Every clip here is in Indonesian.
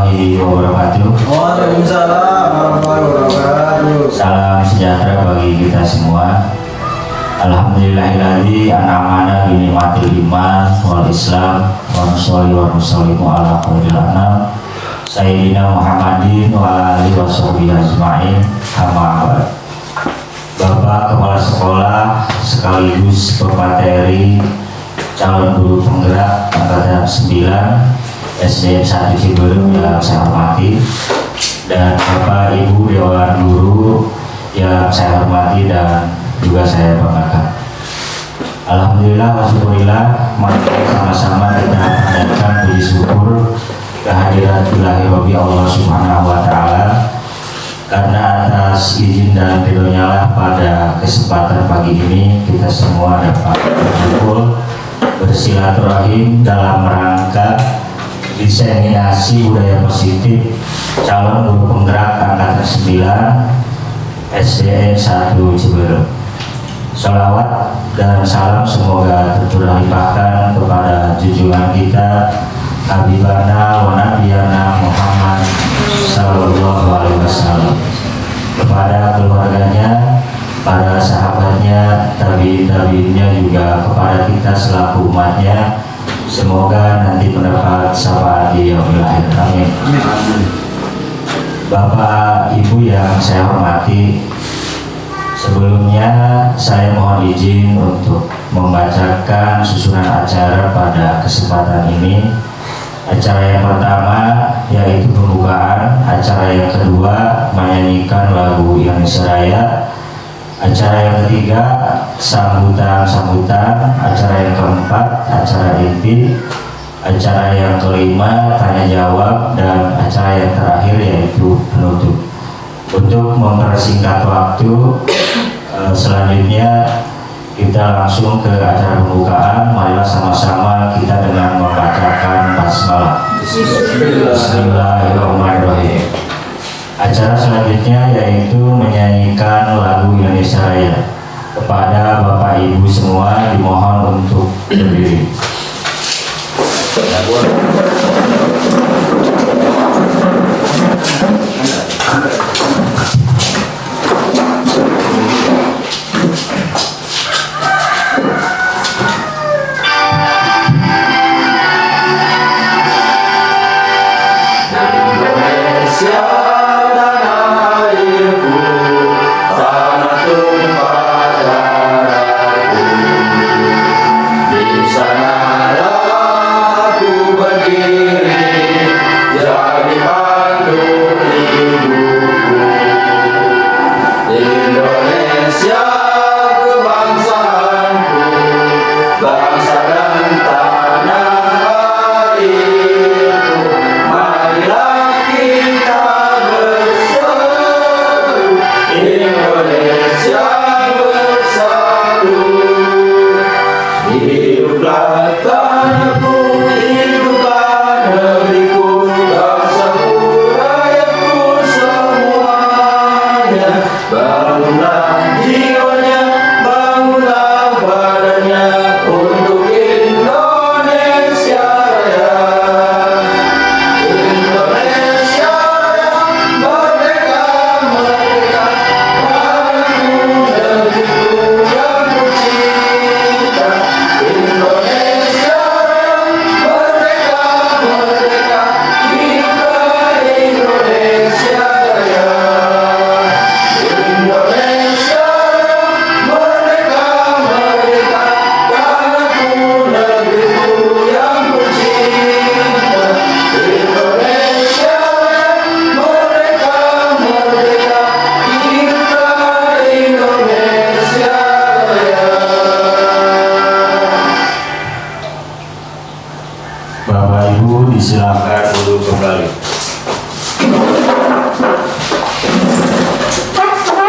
warahmatullahi wabarakatuh. Waalaikumsalam warahmatullahi wabarakatuh. Salam sejahtera bagi kita semua. Alhamdulillahilladzi an'amana bi ni'matil iman wal islam wa nusallimu ala khairil anam sayyidina Muhammadin wa alihi washabihi ajmain. Amma ba'd. Bapak Kepala Sekolah sekaligus pemateri calon guru penggerak angkatan 9 SDN 1 Ciberem yang saya hormati, dan Bapak Ibu Dewan Guru yang saya hormati dan juga saya banggakan. Alhamdulillah wa syukurillah, mari sama-sama kita panjatkan puji syukur kehadirat ilahi Rabbi Allah Subhanahu wa Ta'ala, karena atas izin dan ridhonya lah pada kesempatan pagi ini kita semua dapat berkumpul bersilaturahim dalam rangka diseminasi budaya positif calon guru penggerak angkatan 9 SDN 1 Ciberem. Sholawat dan salam semoga tercurah limpahkan kepada junjungan kita Habibana wa Nabiyana Muhammad Sallallahu Alaihi Wasallam, kepada keluarganya, para sahabatnya, tabi'innya, juga kepada kita selaku umatnya. Semoga nanti mendapat syafaat di yaumil akhir. Amin. Bapak Ibu yang saya hormati, sebelumnya saya mohon izin untuk membacakan susunan acara pada kesempatan ini. Acara yang pertama yaitu pembukaan, acara yang kedua menyanyikan lagu Indonesia Raya, acara yang ketiga sambutan, acara yang keempat acara inti, acara yang kelima tanya jawab, dan acara yang terakhir yaitu penutup. Untuk mempersingkat waktu, selanjutnya kita langsung ke acara pembukaan. Marilah sama-sama kita dengan membacakan basmalah. Bismillahirrahmanirrahim. Acara selanjutnya yaitu menyanyikan lagu Indonesia Raya. Kepada Bapak Ibu semua dimohon untuk berdiri. Disilakan duduk kembali.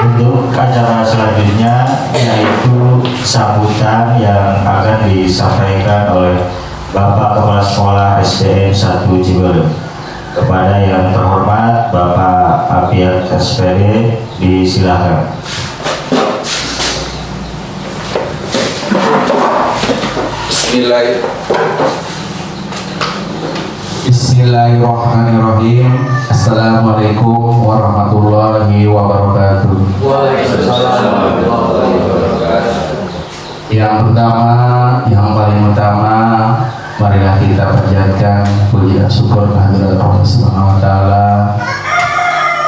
Untuk acara selanjutnya yaitu sambutan yang akan disampaikan oleh Bapak Kepala Sekolah SDN 1 Ciberem. Kepada yang terhormat Bapak Apiat SPD, disilakan. Bismillahirrahmanirrahim. Assalamualaikum warahmatullahi wabarakatuh. Waalaikumsalam warahmatullahi wabarakatuh. Yang pertama, yang paling utama, marilah kita panjatkan puji dan syukur kehadirat Allah Subhanahu wa taala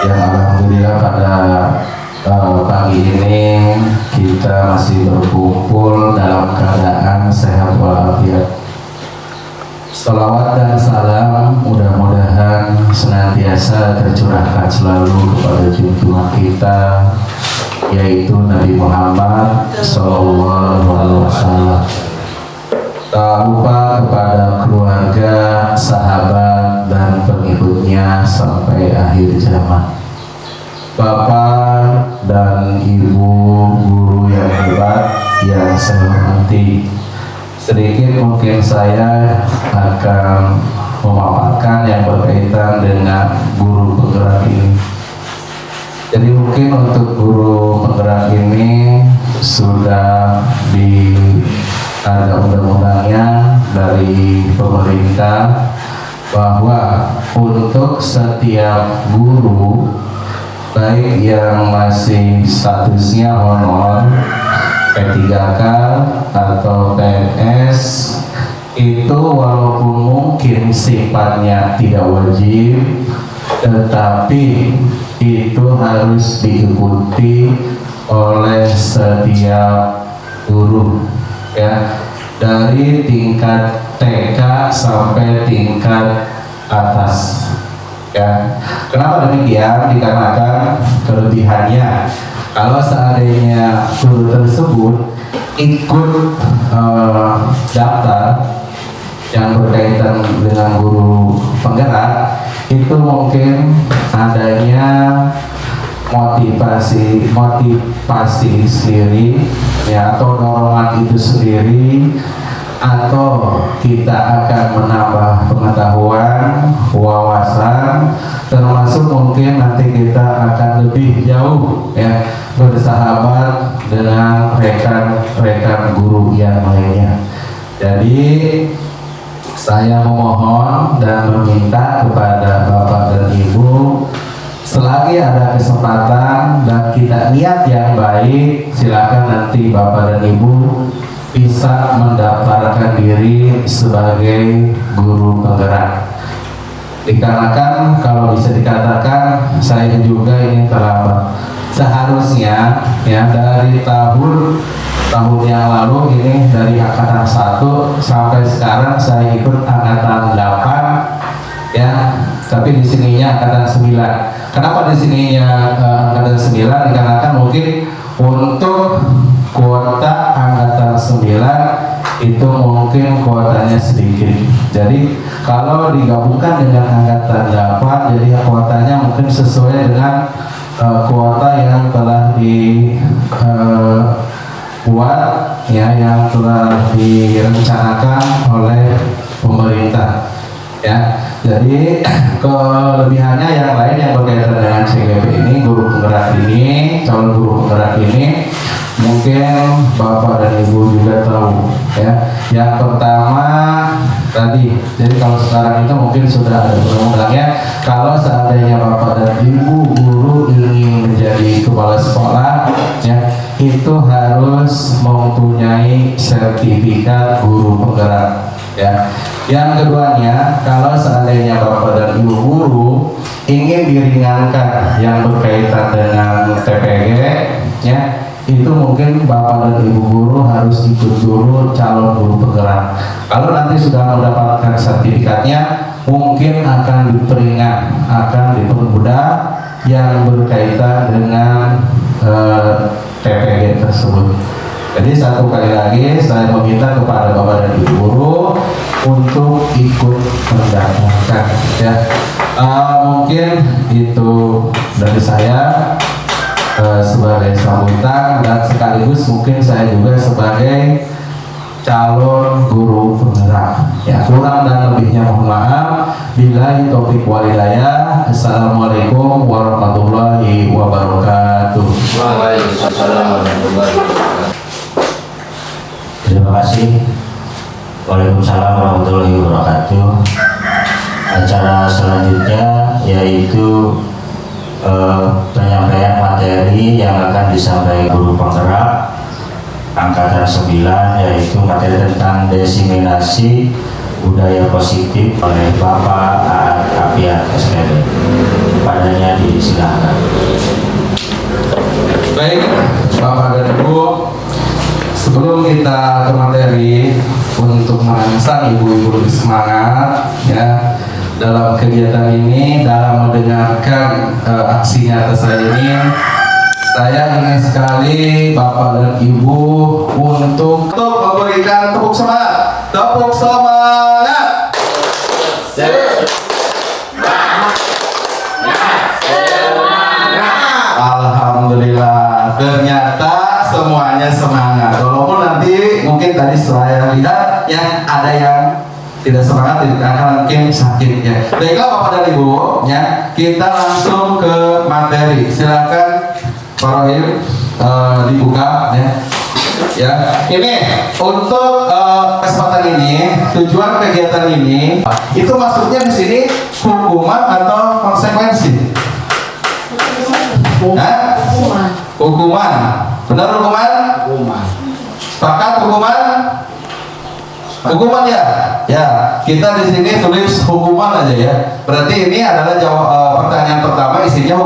yang alhamdulillah pada pagi ini kita masih berkumpul dalam keadaan sehat walafiat. Salawat dan salam mudah-mudahan senantiasa tercurahkan selalu kepada junjungan kita, yaitu Nabi Muhammad Sallallahu Alaihi Wasallam. Tak lupa kepada keluarga, sahabat, dan pengikutnya sampai akhir zaman. Bapak dan Ibu guru yang hebat yang saya hormati, sedikit mungkin saya akan memaparkan yang berkaitan dengan guru penggerak ini. Jadi mungkin untuk guru penggerak ini sudah ada undang-undangnya dari pemerintah bahwa untuk setiap guru, baik yang masih statusnya honor, P3K atau PNS, itu walaupun mungkin sifatnya tidak wajib, tetapi itu harus diikuti oleh setiap guru, ya, dari tingkat TK sampai tingkat atas. Ya, kenapa demikian? Dikarenakan kelebihannya, kalau seandainya guru tersebut ikut daftar yang berkaitan dengan guru penggerak, itu mungkin adanya motivasi sendiri, ya, atau dorongan itu sendiri, atau kita akan menambah pengetahuan, wawasan, termasuk mungkin nanti kita akan lebih jauh, ya, bersahabat dengan rekan-rekan guru yang lainnya. Jadi saya memohon dan meminta kepada Bapak dan Ibu, selagi ada kesempatan dan kita niat yang baik, silakan nanti Bapak dan Ibu bisa mendaftarkan diri sebagai guru penggerak. Dikarenakan kalau bisa dikatakan saya juga ini terlambat. Seharusnya, ya, dari tahun yang lalu ini, dari angkatan 1 sampai sekarang saya ikut angkatan 8, ya, tapi di sininya angkatan 9. Kenapa di sininya angkatan 9? Dikarenakan mungkin untuk kuota angkatan 9 itu mungkin kuotanya sedikit. Jadi kalau digabungkan dengan angkatan 8, jadi kuotanya mungkin sesuai dengan kuota yang telah dibuat, ya, yang telah direncanakan oleh pemerintah, ya. Jadi kelebihannya yang lain yang berkaitan dengan CGP ini, guru penggerak ini, calon guru penggerak ini, mungkin Bapak dan Ibu juga tahu, ya. Yang pertama tadi, jadi kalau sekarang itu mungkin sudah ada undang-undangnya, kalau seandainya Bapak dan Ibu guru ingin menjadi kepala sekolah, ya, itu harus mempunyai sertifikat guru penggerak, ya. Yang keduanya, kalau seandainya Bapak dan Ibu guru ingin diringankan yang berkaitan dengan TPG, ya, itu mungkin Bapak dan Ibu guru harus ikut dulu calon guru penggerak. Kalau nanti sudah mendapatkan sertifikatnya, mungkin akan diperingan, akan dipermudah yang berkaitan dengan TPG tersebut. Jadi satu kali lagi saya meminta kepada Bapak dan Ibu guru untuk ikut mendaftarkan, ya. Mungkin itu dari saya sebagai sambutan, dan sekaligus mungkin saya juga sebagai calon guru penggerak, ya. Kurang dan lebihnya mohon maaf. Billahi taufiq wal hidayah. Assalamualaikum warahmatullahi wabarakatuh. Waalaikumsalam warahmatullahi wabarakatuh. Terima kasih. Waalaikumsalam warahmatullahi wabarakatuh. acara selanjutnya yaitu penyampaian materi yang akan disampaikan guru penggerak angkatan 9, yaitu materi tentang diseminasi budaya positif oleh Bapak Aat Apiat SPD. Kepadanya disilakan. Baik, Bapak dan Ibu, sebelum kita ke materi untuk merangsang ibu-ibu lebih semangat ya dalam kegiatan ini, dalam mendengarkan aksi nyata saya ini, saya ingin sekali Bapak dan Ibu untuk memberikan tepuk semangat. Tepuk semangat. Alhamdulillah, ternyata semuanya semangat. Walaupun nanti mungkin tadi saya lihat ya ada yang tidak semangat, karena mungkin sakit ya. Baiklah Bapak dan Ibu ya, kita langsung ke materi. Silakan Pak Rohim dibuka ya. Ya, ini untuk kesempatan ini, tujuan kegiatan ini itu maksudnya di sini hukuman atau konsekuensi? Hah? Hukuman. Benar hukuman? Hukuman. Sepakat hukuman? Hukuman ya? Ya, kita di sini tulis hukuman aja ya. Berarti ini adalah pertanyaan pertama, isinya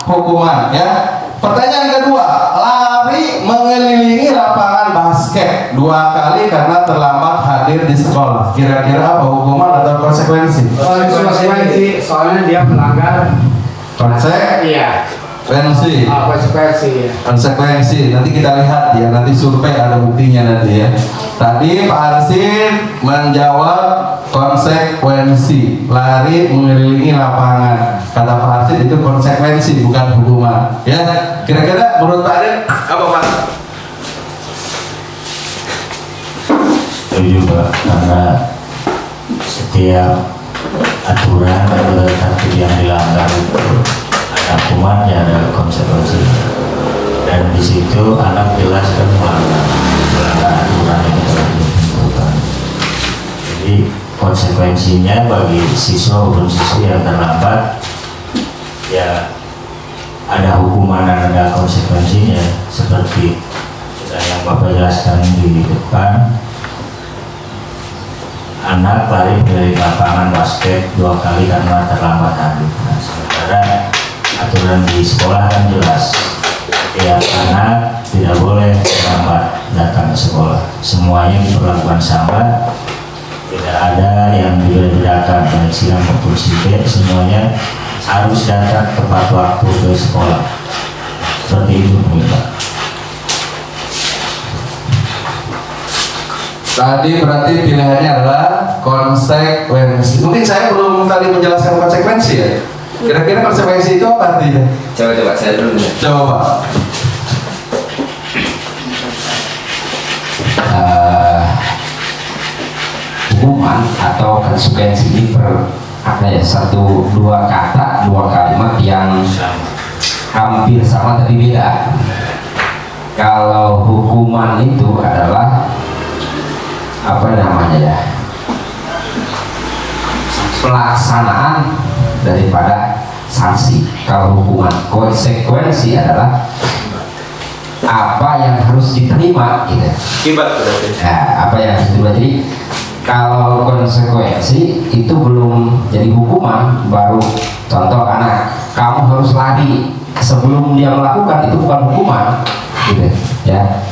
hukuman ya. Pertanyaan kedua, lari mengelilingi lapangan basket 2 kali karena terlambat hadir di sekolah. Kira-kira apa, hukuman atau konsekuensi? Konsekuensi, soalnya dia melanggar. Iya. Konsekuensi. Konsekuensi. Konsekuensi. Nanti kita lihat ya, nanti survei ada buktinya nanti ya. Tadi Pak Arsin menjawab konsekuensi, lari mengelilingi lapangan. Kata Pak Arsin itu konsekuensi, bukan hukuman. Ya, kira-kira menurut Pak Arsin apa Pak? Setuju Pak, karena setiap aturan atau tertib yang dilanggar itu ada hukuman, ya ada konsekuensi. Dan di situ anak jelas kan melanggar aturan yang telah ditentukan. Jadi konsekuensinya bagi siswa maupun siswi yang terlambat, ya ada hukuman dan ada konsekuensinya, seperti sudah yang Bapak jelaskan di depan. Anak lari dari lapangan basket 2 kali karena terlambat hadir. Nah, sementara aturan di sekolah kan jelas, tiap anak tidak boleh terlambat datang ke sekolah. Semuanya diperlakukan sama, tidak ada yang dibedakan baik siang maupun sore, semuanya harus datang tepat waktu ke sekolah. Seperti itu Pak. Tadi berarti pilihannya adalah konsekuensi. Mungkin saya belum tadi menjelaskan konsekuensi ya. Kira-kira konsekuensi itu apa artinya? Coba saya dulu ya. Coba. Hukuman atau konsekuensi ini satu dua kata, 2 kalimat yang hampir sama tapi beda. Kalau hukuman itu adalah pelaksanaan daripada sanksi. Kalau hukuman, konsekuensi adalah apa yang harus diterima gitu. Nah, apa yang harus diterima. Jadi kalau konsekuensi itu belum jadi hukuman, baru contoh anak kamu harus lari sebelum dia melakukan, itu bukan hukuman gitu ya.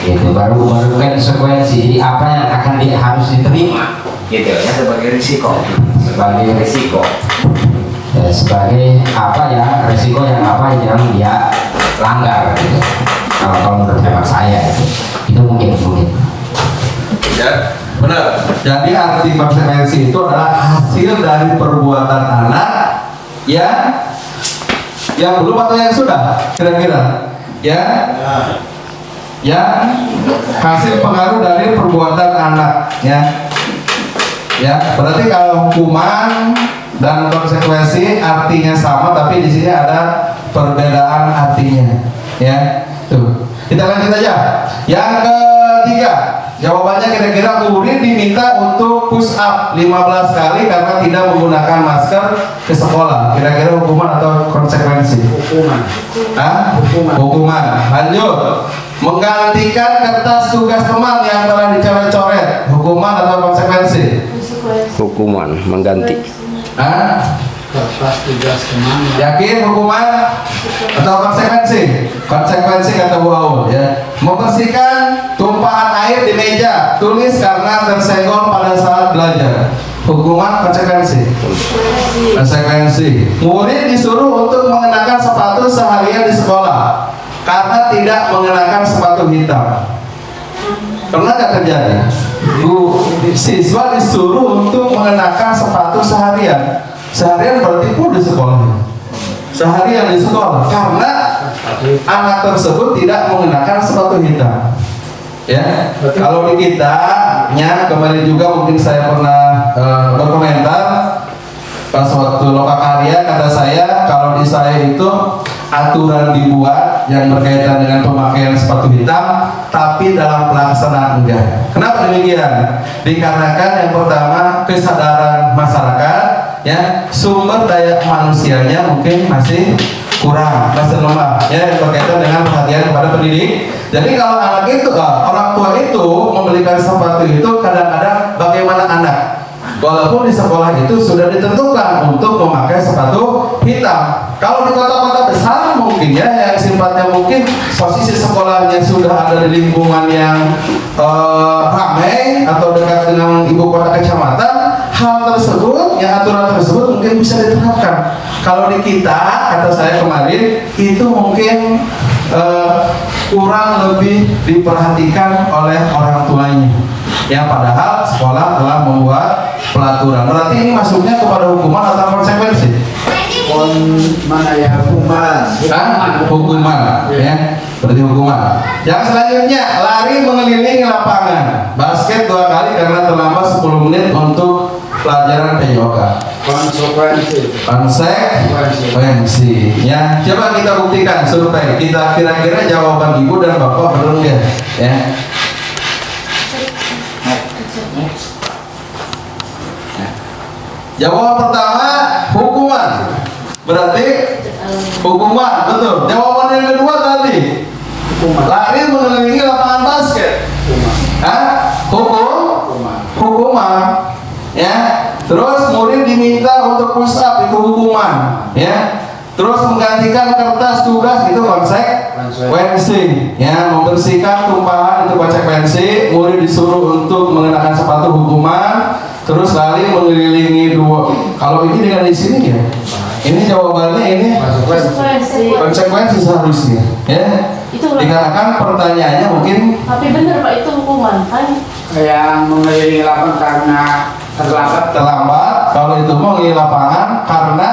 Itu baru konsekuensi. Jadi apa yang akan dia harus diterima Gitu ya, sebagai risiko. sebagai Risiko. ya, sebagai apa ya, resiko yang apa yang dia langgar gitu. Kalau menurut hemat saya itu mungkin Ya, benar. Jadi arti konsekuensi itu adalah hasil dari perbuatan anak yang belum atau yang sudah, kira-kira ya. Yang hasil pengaruh dari perbuatan anak ya, berarti kalau hukuman dan konsekuensi artinya sama, tapi di sini ada perbedaan artinya ya. Tuh, kita lanjut aja. Yang ketiga, Jawabannya kira-kira murid diminta untuk push up 15 kali karena tidak menggunakan masker ke sekolah. Kira-kira hukuman atau konsekuensi? Hukuman. Hah? Hukuman. Lanjut. Menggantikan kertas tugas teman yang telah dicoret-coret. Hukuman atau konsekuensi? Hukuman mengganti. Hah? Kertas tugas teman. Yakin hukuman atau konsekuensi? Konsekuensi kata Bu Aul ya. Membersihkan tumpahan air di meja tulis karena tersenggol pada saat belajar. Hukuman konsekuensi. Konsekuensi. Murid disuruh untuk mengenakan sepatu seharian di sekolah karena tidak mengenakan sepatu hitam. Pernah nggak terjadi? Siswa disuruh untuk mengenakan sepatu seharian. Seharian berarti pun di sekolah. Seharian di sekolah karena anak tersebut tidak mengenakan sepatu hitam. Ya, kalau di kita, ya kemarin juga mungkin saya pernah berkomentar pas waktu lokakarya, kata saya kalau di saya itu aturan dibuat yang berkaitan dengan pemakaian sepatu hitam, tapi dalam pelaksanaan enggak. Kenapa demikian? Dikarenakan yang pertama kesadaran masyarakat, ya sumber daya manusianya mungkin masih kurang, masih lemah, ya yang berkaitan dengan perhatian kepada pendidik. Jadi kalau anak itu, orang tua itu membelikan sepatu itu kadang-kadang bagaimana anak, walaupun di sekolah itu sudah ditentukan untuk memakai sepatu hitam. Kalau di kota-kota besar mungkin ya yang sifatnya mungkin posisi sekolahnya sudah ada di lingkungan yang ramai atau dekat dengan ibu kota kecamatan, hal tersebut, ya aturan tersebut mungkin bisa diterapkan. Kalau di kita, kata saya kemarin, itu mungkin kurang lebih diperhatikan oleh orang tuanya. Ya padahal sekolah telah membuat pelaturan. Berarti ini masuknya kepada hukuman atau konsekuensi? Mana ya hukuman? Hukuman, ya. Berarti hukuman. Yang selanjutnya, lari mengelilingi lapangan basket 2 kali karena terlambat 10 menit untuk pelajaran PJOK. Konsekuensi. Ya, coba kita buktikan survei. Kita kira-kira jawaban ibu dan bapak benar nggak? Ya. Jawaban pertama hukuman. Berarti hukuman, betul. Jawaban yang kedua tadi lari mengelilingi lapangan basket. Hah? Hukuman. Ya. Terus murid diminta untuk push up, itu hukuman. Ya. Terus menggantikan kertas tugas, itu konsekuensi. Ya, membersihkan tumpahan itu konsekuensi. Murid disuruh untuk mengenakan sepatu, hukuman. Terus lari mengelilingi 2. Kalau ini dengan di sini ya. Ini jawabannya ini konsekuensi seharusnya. Ya. Dikarenakan pertanyaannya mungkin. Tapi benar Pak, itu hukuman kan? Yang mengelilingi lapangan karena terlambat. Kalau itu mau mengelilingi lapangan karena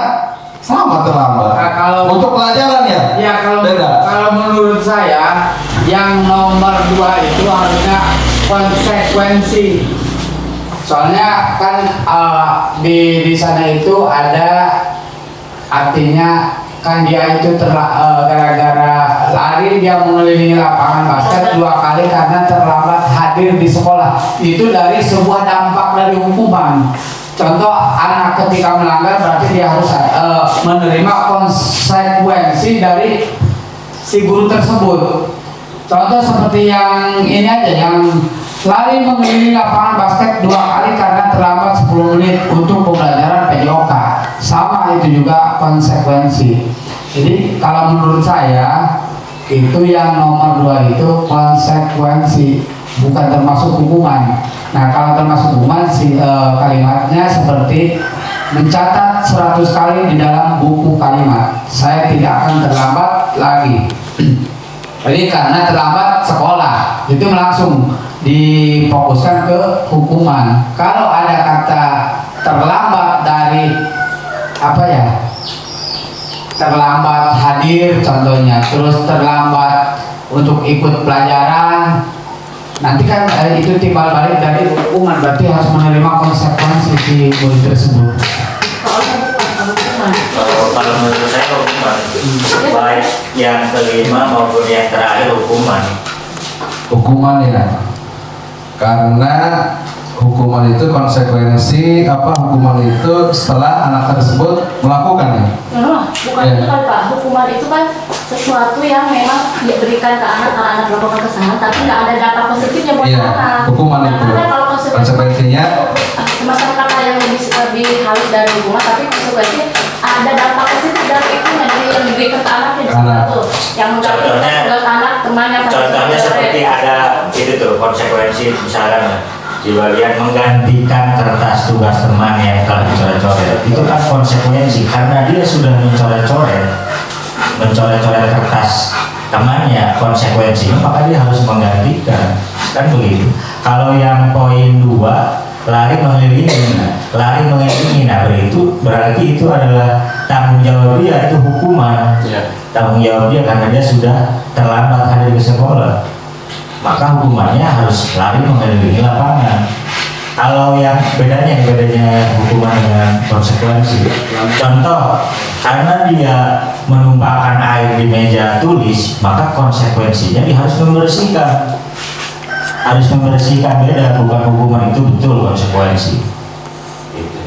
sama terlambat. Nah, kalau untuk pelajaran ya. Ya kalau beda. Kalau menurut saya yang nomor 2 itu harusnya konsekuensi. Soalnya kan di sana itu ada artinya kan dia itu gara-gara lari dia mengelilingi lapangan basket 2 kali karena terlambat hadir di sekolah. Itu dari sebuah dampak dari hukuman. Contoh anak ketika melanggar berarti dia harus menerima konsekuensi dari si guru tersebut. Contoh seperti yang ini aja, yang lari mengelilingi lapangan basket 2 kali karena terlambat 10 menit untuk pembelajaran PJOK. Sama itu juga konsekuensi. Jadi kalau menurut saya itu yang nomor 2 itu konsekuensi, bukan termasuk hukuman. Nah kalau termasuk hukuman kalimatnya seperti mencatat 100 kali di dalam buku kalimat, saya tidak akan terlambat lagi. Jadi karena terlambat sekolah itu langsung difokuskan ke hukuman. Kalau ada kata terlambat dari terlambat hadir contohnya, terus terlambat untuk ikut pelajaran, nanti kan itu timbal balik dari hukuman, berarti harus menerima konsekuensi si murid tersebut. Kalau menurut saya hukuman, baik yang kelima maupun yang terakhir hukuman. Hukuman ya. karena hukuman itu konsekuensi hukuman itu setelah anak tersebut melakukannya. Bukan Ya. itu kan Pak, hukuman itu kan sesuatu yang memang diberikan ke anak kalau anak melakukan kesalahan, tapi nggak ada dampak positifnya buat Iya, anak. hukuman Nah, itu. karena kalau Konsekuensinya semacam kata yang lebih halus dari hukuman, tapi konsekuensi ada dampak positif dari itu yang diberikan ke anaknya di Anak. situ, yang menggantikan tugas anak teman yang Contohnya seperti ada itu tuh konsekuensi misalkan di bagian menggantikan kertas tugas teman yang telah dicoret-coret, itu kan konsekuensi karena dia sudah mencoret-coret kertas temannya, konsekuensinya maka dia harus menggantikan, kan begitu. Kalau yang poin 2 lari mengelilingi, nah berarti itu adalah tanggung jawab dia, itu hukuman. Tanggung jawab dia karena dia sudah terlambat hadir ke sekolah, maka hukumannya harus lari mengelilingi lapangan. Kalau yang bedanya hukuman dengan konsekuensi, contoh karena dia menumpahkan air di meja tulis, maka konsekuensinya dia harus membersihkan. Beda, bukan hukuman itu betul konsekuensi. Gitu.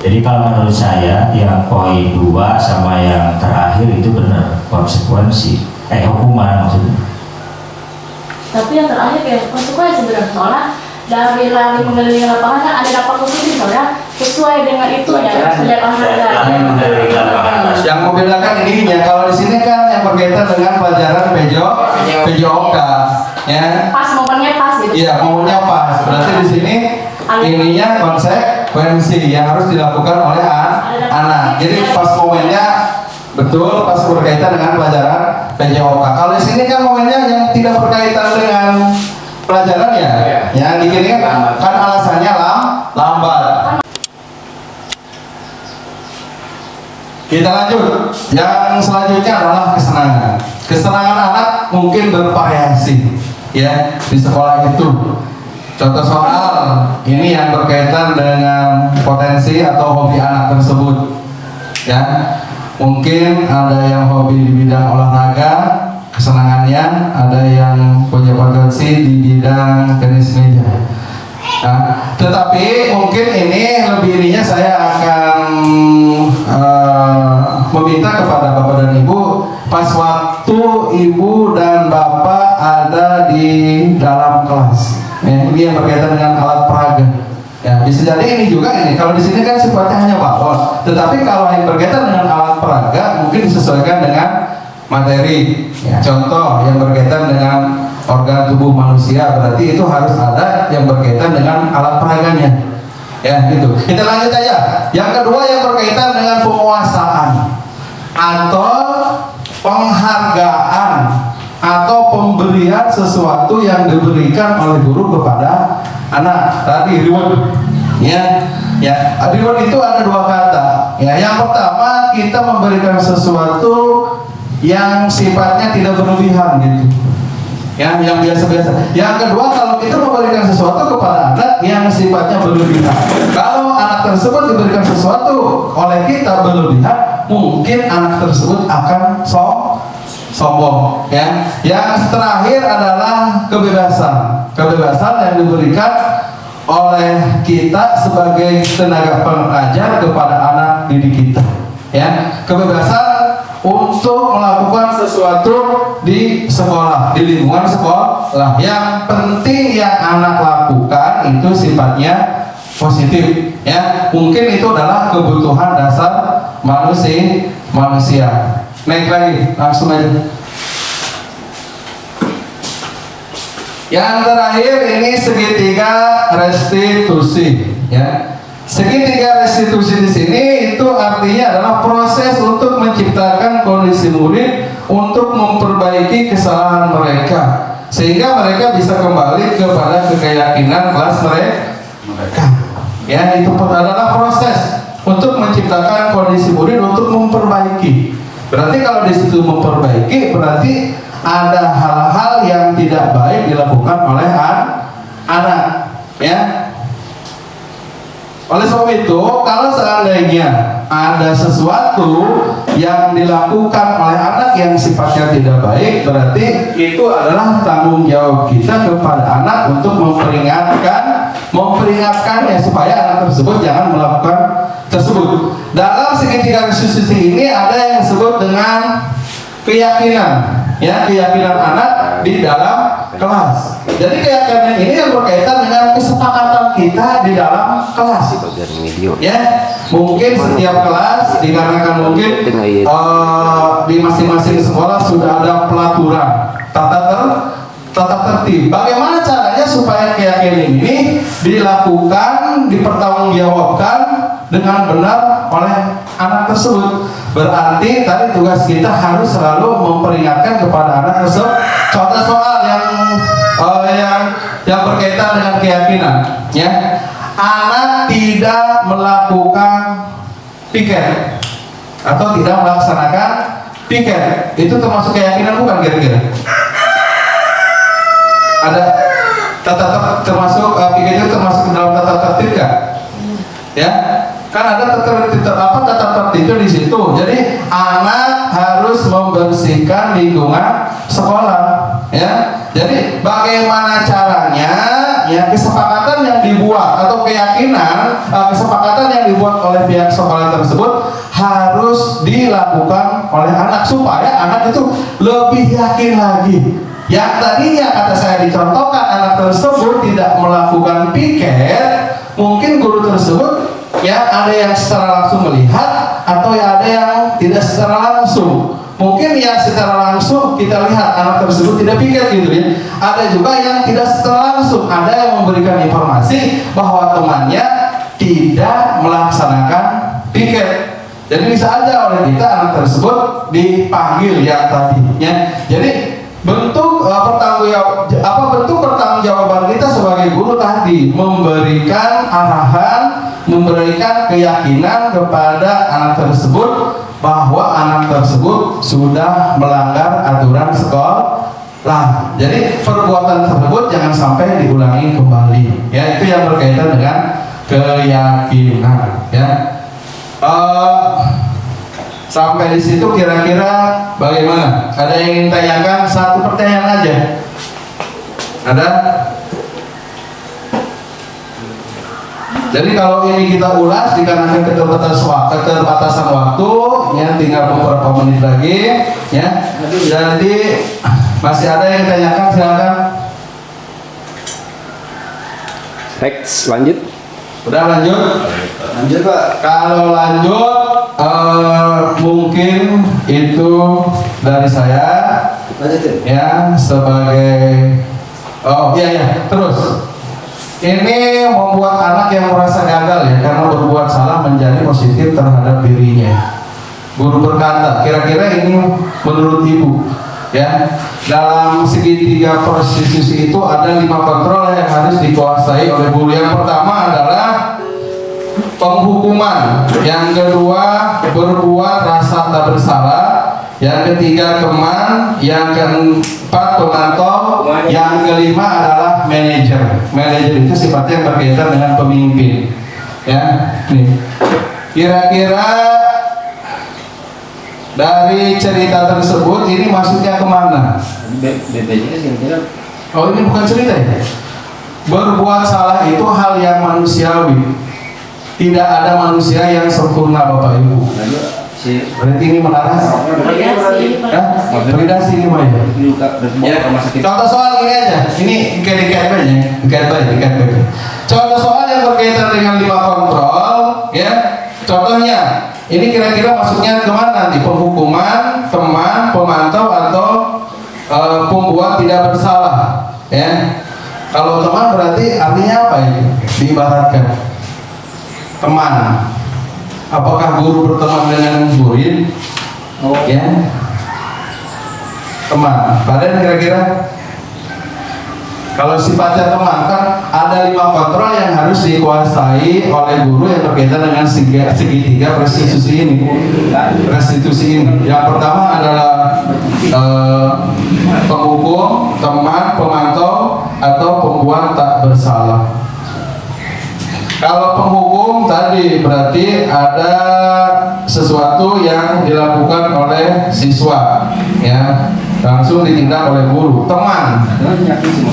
Jadi kalau menurut saya yang poin 2 sama yang terakhir itu benar konsekuensi, hukuman maksudnya. Tapi yang terakhir kayak konsekuensi sebenarnya, soalnya dari lari mengelilingi lapangan kan ada dampak positif, soalnya sesuai dengan itu ya sejak Lari mengelilingi lapangan. yang membedakan ininya, kalau di sini kan yang berkaitan dengan pelajaran PJOK, ya. pas momennya pas gitu. Iya, momennya pas. Berarti di sini ininya konsekuensi yang harus dilakukan oleh anak. Jadi pas momennya betul pas berkaitan dengan pelajaran PJOK. Kalau di sini kan momennya yang tidak berkaitan dengan pelajaran ya. Ya, di sini kan alasannya lambat. Kita lanjut. Yang selanjutnya adalah kesenangan. Kesenangan anak mungkin bervariasi ya di sekolah itu. Contoh soal ini yang berkaitan dengan potensi atau hobi anak tersebut. Ya, mungkin ada yang hobi di bidang olahraga, kesenangannya, ada yang punya potensi di bidang tenis meja. Nah, tetapi mungkin ininya saya akan meminta kepada Bapak dan Ibu, pas waktu Ibu dan Bapak ada di dalam kelas, ini yang berkaitan dengan alat peraga. Ya, bisa jadi ini juga ini. Kalau di sini kan sifatnya hanya balon, tetapi kalau yang berkaitan dengan alat peraga mungkin disesuaikan dengan materi. Ya, contoh yang berkaitan dengan organ tubuh manusia, berarti itu harus ada yang berkaitan dengan alat peraganya. Ya, gitu. Kita lanjut aja. Yang kedua yang berkaitan dengan penguasaan atau penghargaan atau pemberian sesuatu yang diberikan oleh guru kepada anak. Tadi reward. Ya, reward itu ada 2 kata. Ya, yang pertama kita memberikan sesuatu yang sifatnya tidak berlebihan gitu. Ya, yang biasa-biasa. Yang kedua, kalau kita memberikan sesuatu kepada anak yang sifatnya berlebihan. Kalau anak tersebut diberikan sesuatu oleh kita berlebihan, mungkin anak tersebut akan sombong. Ya. Yang terakhir adalah kebebasan. Kebebasan yang diberikan oleh kita sebagai tenaga pengajar kepada anak didik kita. Ya, kebebasan untuk melakukan sesuatu di sekolah, di lingkungan sekolah. Yang penting yang anak lakukan itu sifatnya positif. Ya, mungkin itu adalah kebutuhan dasar manusia. Naik lagi, langsung aja. Yang terakhir ini segitiga restitusi. Ya. Segitiga restitusi di sini itu artinya adalah proses untuk menciptakan kondisi murid untuk memperbaiki kesalahan mereka sehingga mereka bisa kembali kepada keyakinan kelas mereka. Ya, itu adalah proses untuk menciptakan kondisi murid untuk memperbaiki. Berarti kalau di situ memperbaiki berarti ada hal-hal yang tidak baik dilakukan oleh anak. Ya. Oleh sebab itu, kalau seandainya ada sesuatu yang dilakukan oleh anak yang sifatnya tidak baik, berarti itu adalah tanggung jawab kita kepada anak untuk memperingatkannya supaya anak tersebut jangan melakukan tersebut. Dalam segitiga restitusi ini ada yang disebut dengan keyakinan, ya, keyakinan anak di dalam kelas. Jadi keyakinan ini yang berkaitan dengan kesepakatan kita di dalam kelas. Ya, mungkin setiap kelas dikarenakan mungkin di masing-masing sekolah sudah ada pelaturan tata tertib. Bagaimana caranya supaya keyakinan ini dilakukan, dipertanggungjawabkan dengan benar oleh anak tersebut? Berarti tadi tugas kita harus selalu memperingatkan kepada anak tersebut. Contoh soal yang berkaitan dengan keyakinan, ya. Anak tidak melakukan piket atau tidak melaksanakan piket, itu termasuk keyakinan bukan kira-kira? Ada termasuk piket itu termasuk dalam tata tertib kan? Ya, kan ada tata tertib di situ. Jadi anak harus membersihkan lingkungan sekolah, ya. Jadi bagaimana caranya, ya, kesepakatan yang dibuat atau keyakinan kesepakatan yang dibuat oleh pihak sekolah tersebut harus dilakukan oleh anak supaya anak itu lebih yakin lagi. Yang tadinya kata saya dicontohkan anak tersebut tidak melakukan piket, mungkin guru tersebut, ya, ada yang secara langsung melihat atau ya ada yang tidak secara langsung. Mungkin yang secara langsung kita lihat anak tersebut tidak piket gitu ya. Ada juga yang tidak secara langsung, ada yang memberikan informasi bahwa temannya tidak melaksanakan piket. Jadi bisa aja oleh kita anak tersebut dipanggil yang tadinya. Jadi bentuk pertanggungjawaban kita sebagai guru tadi memberikan arahan, memberikan keyakinan kepada anak tersebut bahwa anak tersebut sudah melanggar aturan sekolah. Jadi perbuatan tersebut jangan sampai diulangi kembali. Ya, itu yang berkaitan dengan keyakinan. Ya, sampai di situ kira-kira bagaimana? Ada yang ingin tanyakan? Satu pertanyaan aja. Ada? Jadi kalau ini kita ulas dikarenakan keterbatasan waktu, ya, tinggal beberapa menit lagi, ya. Jadi masih ada yang tanyakan, silakan. Next, lanjut. Udah lanjut? Lanjut Pak. Kalau lanjut, mungkin itu dari saya. Lanjutin. Ya, sebagai terus. Ini membuat anak yang merasa gagal, ya, karena berbuat salah menjadi positif terhadap dirinya. Guru berkata, kira-kira ini menurut ibu, ya, dalam segitiga prostitusi itu ada 5 kontrol yang harus dikuasai oleh guru. Yang pertama adalah penghukuman, yang kedua berbuat rasa tak bersalah, yang ketiga teman, yang keempat pemantau, yang kelima adalah manajer. Manajer itu sifatnya yang berkaitan dengan pemimpin. Ya, nih. Kira-kira dari cerita tersebut ini maksudnya kemana? Oh, ini bukan cerita ya? Berbuat salah itu hal yang manusiawi. Tidak ada manusia yang sempurna, Bapak Ibu. Berarti ini mengarah validasi ini mah ya. Contoh soal ini aja. Ini dikat baik. Contoh soal yang berkaitan dengan 5 kontrol, ya. Contohnya, ini kira-kira maksudnya kemana nanti? Penghukuman, teman, pemantau, atau pembuat tidak bersalah, ya. Kalau teman berarti artinya apa ini? Diibaratkan teman. Apakah guru berteman dengan murid? Ya, teman. Padahal kira-kira kalau sifatnya teman kan ada 5 kontrol yang harus dikuasai oleh guru yang berkaitan dengan segitiga restitusi ini. Yang pertama adalah penghukum, teman, pemantau, atau pembuat tak bersalah. Kalau penghukum tadi berarti ada sesuatu yang dilakukan oleh siswa, ya, langsung ditindak oleh guru. Teman,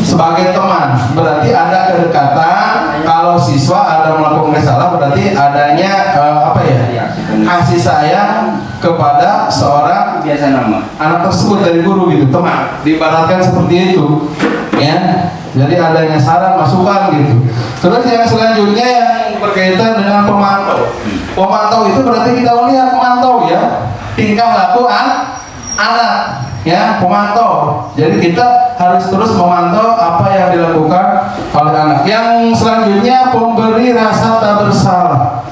sebagai teman berarti ada kedekatan. Kalau siswa ada melakukan kesalahan berarti adanya apa ya, kasih sayang kepada seorang Biasa nama. anak tersebut dari guru gitu, teman, diibaratkan seperti itu, ya. Jadi adanya saran masukan gitu. Terus yang selanjutnya yang berkaitan dengan pemantau. Pemantau itu berarti kita melihat memantau, ya, tingkah laku anak, ya, pemantau. Jadi kita harus terus memantau apa yang dilakukan oleh anak. Yang selanjutnya pemberi rasa tak bersalah.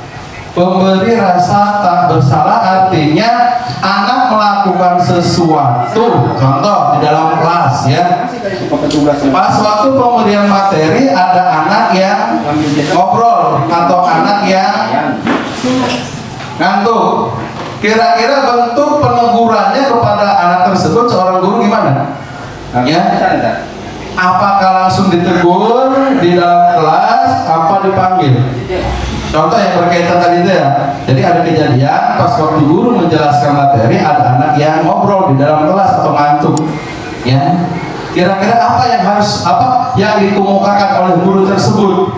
Pemberi rasa tak bersalah artinya anak melakukan sesuatu, contoh di dalam kelas, ya, pas waktu pemberian materi ada anak yang ngobrol atau anak yang ngantuk. Kira-kira bentuk penegurannya kepada anak tersebut seorang guru gimana? Ya, apakah langsung ditegur di dalam kelas, apa dipanggil? Contoh yang berkaitan tadi itu, ya. Jadi ada kejadian pas waktu guru menjelaskan materi ada anak yang ngobrol di dalam kelas atau ngantuk, ya. Kira-kira apa yang dikemukakan oleh guru tersebut,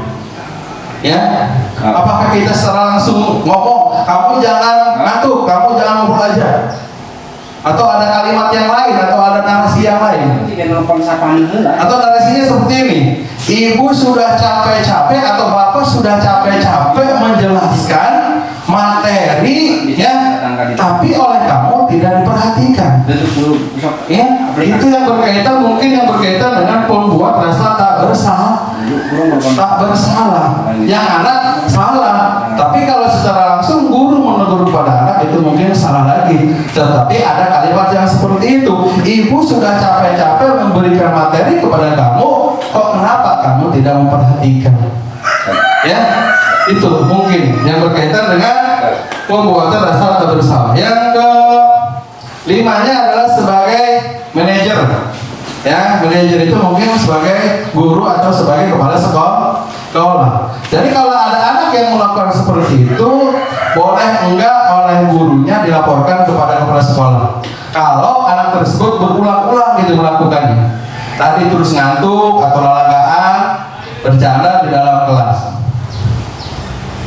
ya? Apakah kita secara langsung ngomong, kamu jangan ngantuk, kamu jangan ngobrol aja, atau ada kalimat yang lain, atau ada narasi yang lain, atau narasinya seperti ini, ibu sudah capek-capek atau bapak sudah capek-capek menjelaskan materi, ya, tapi oleh kamu tidak diperhatikan, ya. Itu yang berkaitan, mungkin yang berkaitan dengan pembuat rasa tak bersalah, yang anak salah, tapi kalau secara langsung guru menegur pada anak itu mungkin salah lagi. Tetapi ada kalimat yang seperti itu, ibu sudah capek-capek memberikan materi kepada kamu, kok kenapa kamu tidak memperhatikan, ya. Itu mungkin yang berkaitan dengan pembuatan rasa tak bersalah. Yang kelimanya adalah sebagai manajer, ya. Manajer itu mungkin sebagai guru atau sebagai kepala sekolah. Jadi kalau ada anak yang melakukan seperti itu, boleh enggak oleh gurunya dilaporkan kepada kepala sekolah. Kalau anak tersebut berulang-ulang gitu melakukannya, tadi terus ngantuk atau lalagaan, bercanda di dalam kelas,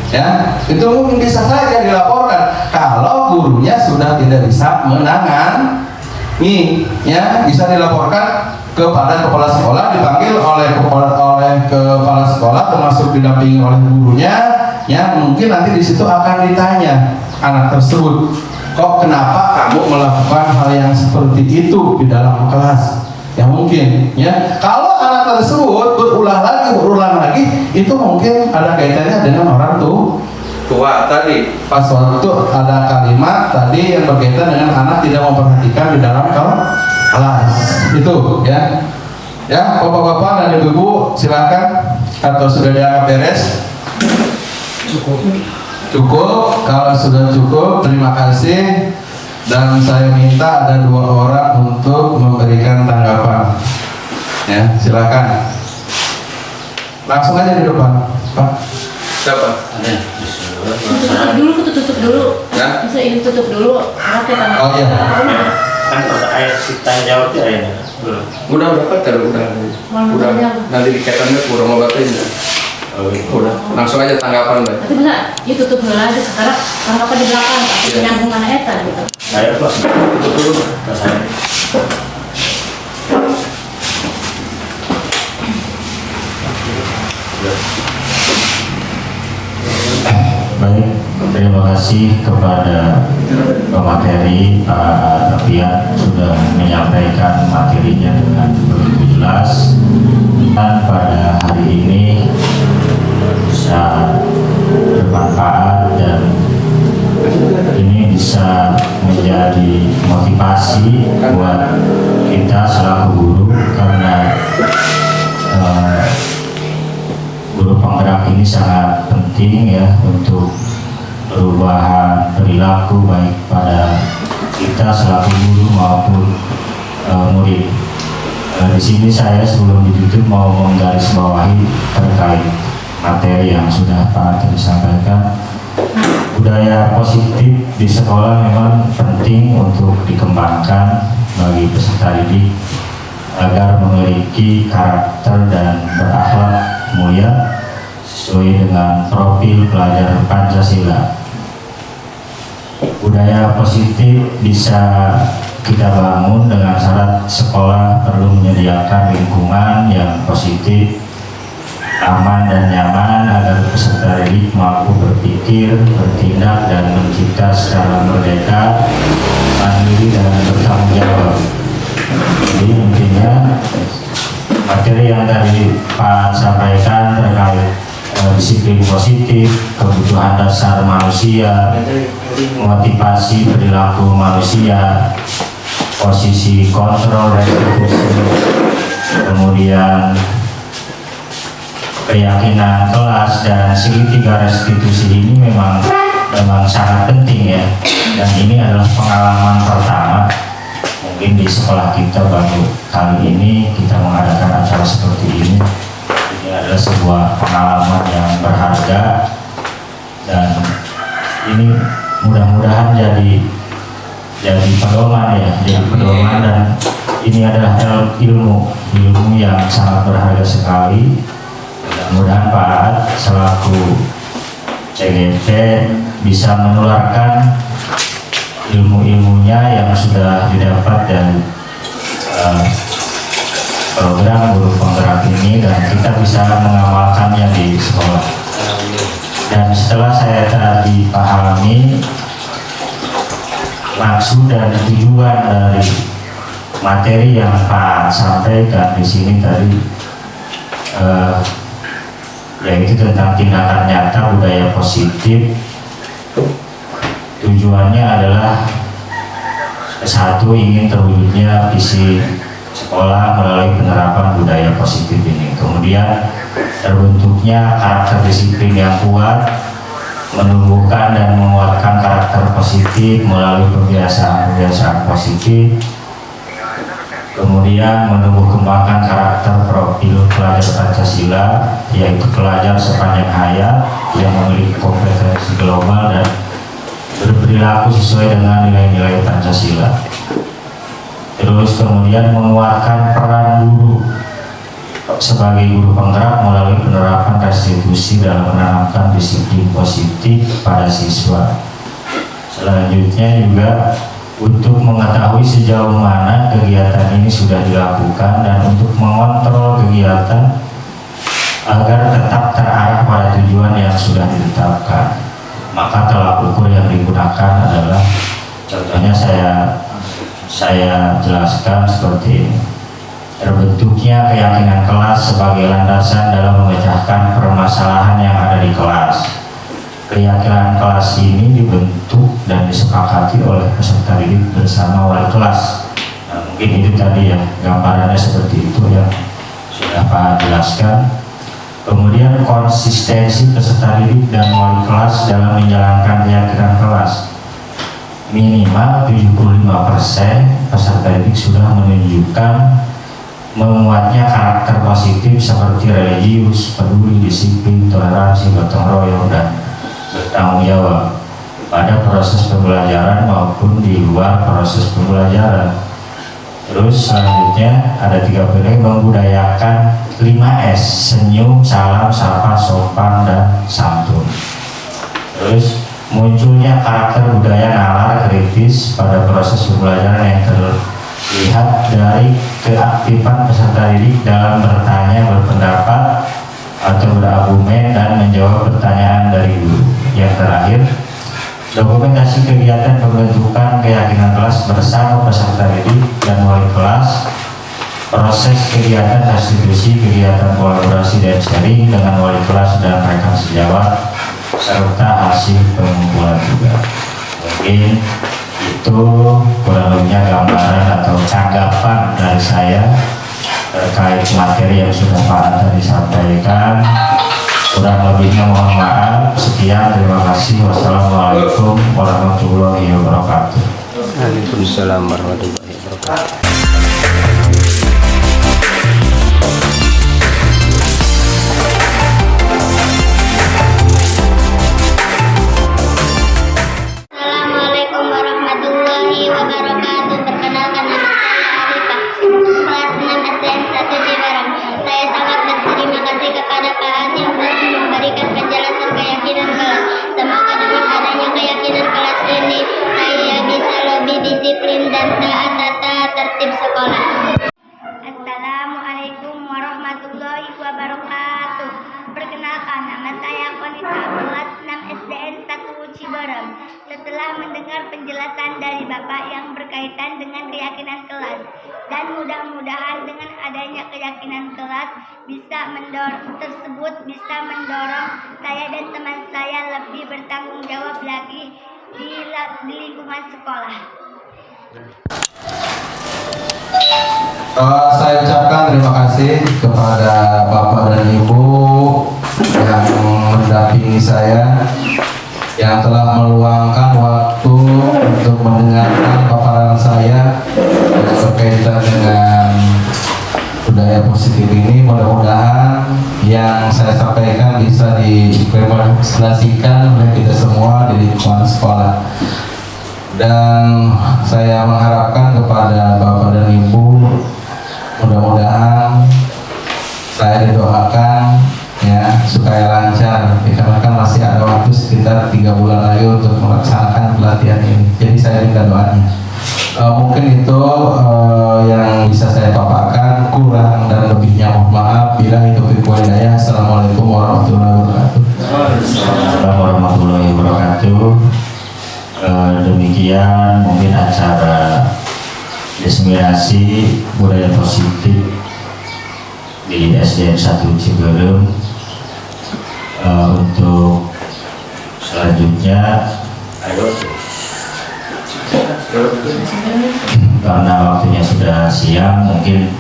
ya, itu mungkin bisa saja dilaporkan. Kalau gurunya sudah tidak bisa menangani, ya, bisa dilaporkan kepada kepala sekolah, dipanggil oleh kepala sekolah termasuk didampingi oleh gurunya, ya. Mungkin nanti di situ akan ditanya anak tersebut, kok kenapa kamu melakukan hal yang seperti itu di dalam kelas, ya, mungkin, ya. Kalau anak tersebut berulang lagi, itu mungkin ada kaitannya dengan orang tua tadi. Pas waktu ada kalimat tadi yang berkaitan dengan anak tidak memperhatikan di dalam kelas, itu, ya. Ya, bapak-bapak dan ibu-ibu silakan, atau sudah dianggap beres? Cukup. Kalau sudah cukup, terima kasih. Dan saya minta ada 2 orang untuk memberikan tanggapan, ya. Silakan. Langsung aja di depan, Pak. Siapa? Tutup dulu. Ya? Bisa ini tutup dulu. Oh iya. Kan ayat kita jawab ya ini. Udah nanti dikaitkannya kurang obatin. Udah langsung aja tanggapan deh. Nanti bisa tutup dulu aja sekarang apa di belakang atau penyambung mana eta gitu. Saya tutup dulu. Saya. Baik, terima kasih kepada pemateri Pak Tapian sudah menyampaikan materinya dengan begitu jelas, dan pada hari ini bisa bermanfaat dan ini bisa menjadi motivasi buat kita selaku guru, karena guru penggerak ini sangat penting, ya, untuk perubahan perilaku baik pada kita selaku guru maupun murid. Di sini saya sebelum ditutup mau menggarisbawahi terkait materi yang sudah Pak tadi sampaikan. Budaya positif di sekolah memang penting untuk dikembangkan bagi peserta didik agar memiliki karakter dan berakhlak mulia sesuai dengan profil pelajar Pancasila. Budaya positif bisa kita bangun dengan syarat sekolah perlu menyediakan lingkungan yang positif, aman dan nyaman agar peserta didik mampu berpikir, bertindak dan mencipta secara merdeka, mandiri dan bertanggung jawab. Jadi intinya materi yang tadi Pak sampaikan terkait disiplin positif, kebutuhan dasar manusia, motivasi perilaku manusia, posisi kontrol restitusi, kemudian keyakinan kelas dan segitiga restitusi ini memang sangat penting ya, dan ini adalah pengalaman pertama mungkin di sekolah kita, baru kali ini kita mengadakan acara seperti ini. Ini adalah sebuah pengalaman yang berharga dan ini mudah-mudahan jadi pedoman ya, jadi pedoman, dan ini adalah ilmu yang sangat berharga sekali. Mudah-mudahan Pak selaku CGP bisa menularkan ilmu-ilmunya yang sudah didapat dari program guru penggerak ini, dan kita bisa mengamalkannya di sekolah. Dan setelah saya tadi pahami maksud dan tujuan dari materi yang Pak sampaikan di sini tadi, yaitu tentang tindakan nyata budaya positif. Tujuannya adalah satu, ingin terwujudnya visi sekolah melalui penerapan budaya positif ini. Kemudian terbentuknya karakter disiplin yang kuat, menumbuhkan dan menguatkan karakter positif melalui kebiasaan positif. Kemudian menumbuh kembangkan karakter profil pelajar Pancasila, yaitu pelajar sepanjang hayat yang memiliki kompetensi global dan berperilaku sesuai dengan nilai-nilai Pancasila. Terus kemudian menguatkan peran guru sebagai guru penggerak melalui penerapan restitusi dalam menanamkan disiplin positif pada siswa. Selanjutnya juga untuk mengetahui sejauh mana kegiatan ini sudah dilakukan dan untuk mengontrol kegiatan agar tetap terarah pada tujuan yang sudah ditetapkan. Maka tolak ukur yang digunakan adalah, contohnya saya jelaskan seperti ini. Terbentuknya keyakinan kelas sebagai landasan dalam memecahkan permasalahan yang ada di kelas. Keyakinan kelas ini dibentuk dan disepakati oleh peserta didik bersama wali kelas. Nah, mungkin itu tadi ya, gambarannya seperti itu yang sudah Pak jelaskan. Kemudian konsistensi peserta didik dan wali kelas dalam menjalankan keyakinan kelas. Minimal 75% peserta didik sudah menunjukkan menguatnya karakter positif seperti religius, peduli, disiplin, toleransi, gotong royong, dan bertanggung jawab pada proses pembelajaran maupun di luar proses pembelajaran. Terus selanjutnya ada 3 poin, membudayakan 5S, senyum, salam, sapa, sopan, dan santun. Terus munculnya karakter budaya nalar kritis pada proses pembelajaran yang terlihat dari keaktifan peserta didik dalam bertanya, berpendapat, atau berargumen dan menjawab pertanyaan dari guru. Yang terakhir, dokumentasi kegiatan pembentukan keyakinan kelas bersama peserta didik dan wali kelas, proses kegiatan restitusi, kegiatan kolaborasi dan sharing dengan wali kelas dan rekan sejawat, serta hasil pengumpulan juga. Mungkin itu kurang lebihnya gambaran atau tanggapan dari saya terkait materi yang sudah Pak tadi sampaikan. Kurang lebihnya mohon maaf. Sekian, terima kasih. Wassalamualaikum warahmatullahi wabarakatuh. Waalaikumsalam warahmatullahi wabarakatuh. setelah mendengar penjelasan dari Bapak yang berkaitan dengan keyakinan kelas, dan mudah-mudahan dengan adanya keyakinan kelas tersebut bisa mendorong saya dan teman saya lebih bertanggung jawab lagi di lingkungan sekolah. Saya ucapkan terima kasih kepada Bapak dan Ibu yang mendampingi saya, yang telah meluangkan waktu untuk mendengarkan paparan saya yang berkaitan dengan budaya positif ini. Mudah-mudahan yang saya sampaikan bisa diimplementasikan oleh kita semua di lingkungan sekolah. Dan saya mengharapkan kepada Bapak dan Ibu, mudah-mudahan saya didoakan ya supaya lancar, dikarenakan masih ada waktu sekitar 3 bulan lagi untuk melaksanakan pelatihan ini. Jadi saya minta doanya. Mungkin itu yang bisa saya paparkan, kurang dan lebihnya mohon maaf. Bila itu hidayah. Assalamualaikum warahmatullahi wabarakatuh. Assalamualaikum warahmatullahi wabarakatuh. Demikian mungkin acara diseminasi budaya positif di SDN 1 Ciberem. Untuk selanjutnya, karena waktunya sudah siang, mungkin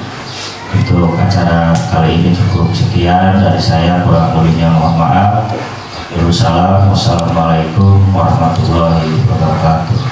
untuk acara kali ini cukup sekian dari saya, kurang lebihnya mohon maaf. Wassalamualaikum warahmatullahi wabarakatuh.